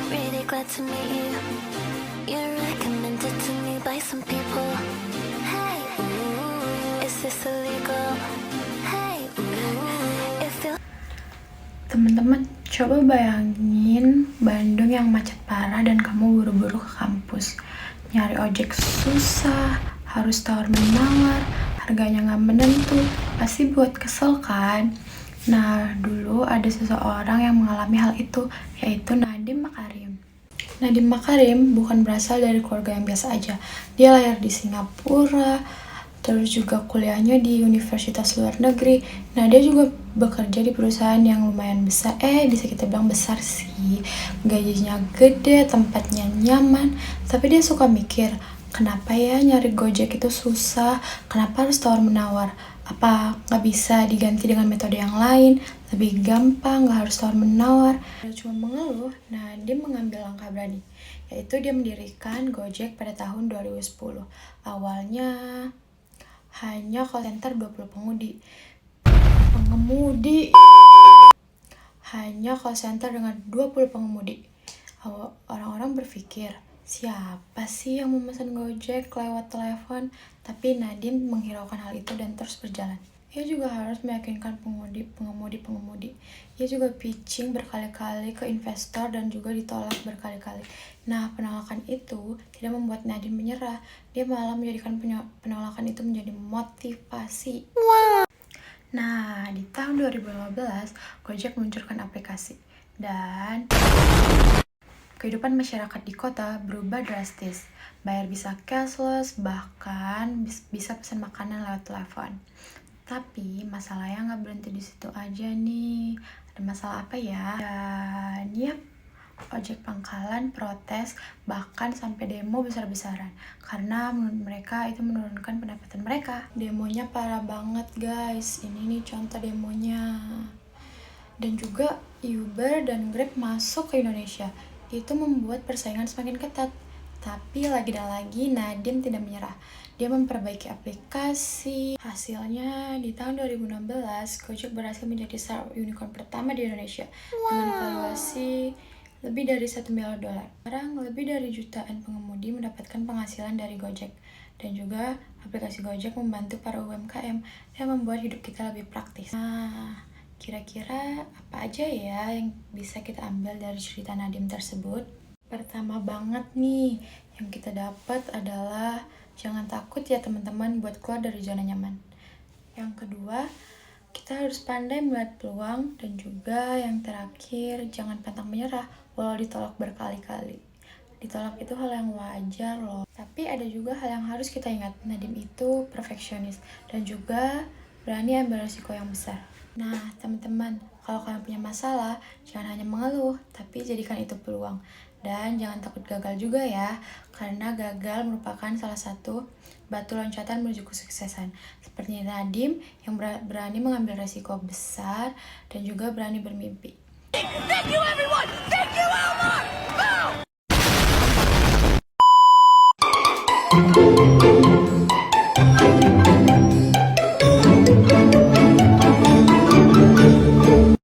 Really glad to meet you. You're recommended to me by some people. Hey, ooh, is this illegal? Hey, ooh, it feels. Teman-teman, coba bayangin Bandung yang macet parah dan kamu buru-buru ke kampus. Nyari ojek susah, harus tawar-menawar, harganya nggak menentu, pasti buat kesel kan? Nah, dulu ada seseorang yang mengalami hal itu, yaitu Nadiem Makarim. Nadiem Makarim bukan berasal dari keluarga yang biasa aja. Dia lahir di Singapura, terus juga kuliahnya di universitas luar negeri. Nah, dia juga bekerja di perusahaan yang lumayan besar. Bisa kita bilang besar sih. Gajinya gede, tempatnya nyaman. Tapi dia suka mikir, kenapa ya nyari Gojek itu susah? Kenapa harus tawar-menawar? Apa nggak bisa diganti dengan metode yang lain? Lebih gampang, nggak harus tawar-menawar. Dia cuma mengeluh, nah dia mengambil langkah berani. Yaitu dia mendirikan Gojek pada tahun 2010. Awalnya hanya call center 20 pengemudi. Hanya call center dengan 20 pengemudi. Orang-orang berpikir, siapa sih yang memesan Gojek lewat telepon? Tapi Nadiem menghiraukan hal itu dan terus berjalan. Ia juga harus meyakinkan pengemudi. Ia juga pitching berkali-kali ke investor dan juga ditolak berkali-kali. Nah, penolakan itu tidak membuat Nadiem menyerah. Dia malah menjadikan penolakan itu menjadi motivasi. Nah, di tahun 2015, Gojek meluncurkan aplikasi. Dan kehidupan masyarakat di kota berubah drastis. Bayar bisa cashless, bahkan bisa pesan makanan lewat telepon. Tapi masalahnya nggak berhenti di situ aja nih. Ada masalah apa ya? Dan ojek pangkalan protes, bahkan sampai demo besar-besaran. Karena menurut mereka itu menurunkan pendapatan mereka. Demonya parah banget guys. Ini nih contoh demonya. Dan juga Uber dan Grab masuk ke Indonesia. Itu membuat persaingan semakin ketat. Tapi lagi dan lagi Nadiem tidak menyerah. Dia memperbaiki aplikasi. Hasilnya di tahun 2016, Gojek berhasil menjadi startup unicorn pertama di Indonesia. Dengan valuasi lebih dari $1 miliar. Sekarang lebih dari jutaan pengemudi mendapatkan penghasilan dari Gojek. Dan juga aplikasi Gojek membantu para UMKM dan membuat hidup kita lebih praktis. Nah, kira-kira apa aja ya yang bisa kita ambil dari cerita Nadiem tersebut? Pertama banget nih, yang kita dapat adalah jangan takut ya teman-teman buat keluar dari zona nyaman. Yang kedua, kita harus pandai melihat peluang. Dan juga yang terakhir, jangan pantang menyerah walau ditolak berkali-kali. Ditolak itu hal yang wajar loh. Tapi ada juga hal yang harus kita ingat, Nadiem itu perfeksionis dan juga berani ambil risiko yang besar. Nah teman-teman, kalau kalian punya masalah, jangan hanya mengeluh, tapi jadikan itu peluang. Dan jangan takut gagal juga ya, karena gagal merupakan salah satu batu loncatan menuju kesuksesan. Seperti Nadiem yang berani mengambil resiko besar dan juga berani bermimpi. Thank you everyone! Thank you Elmar! Boom!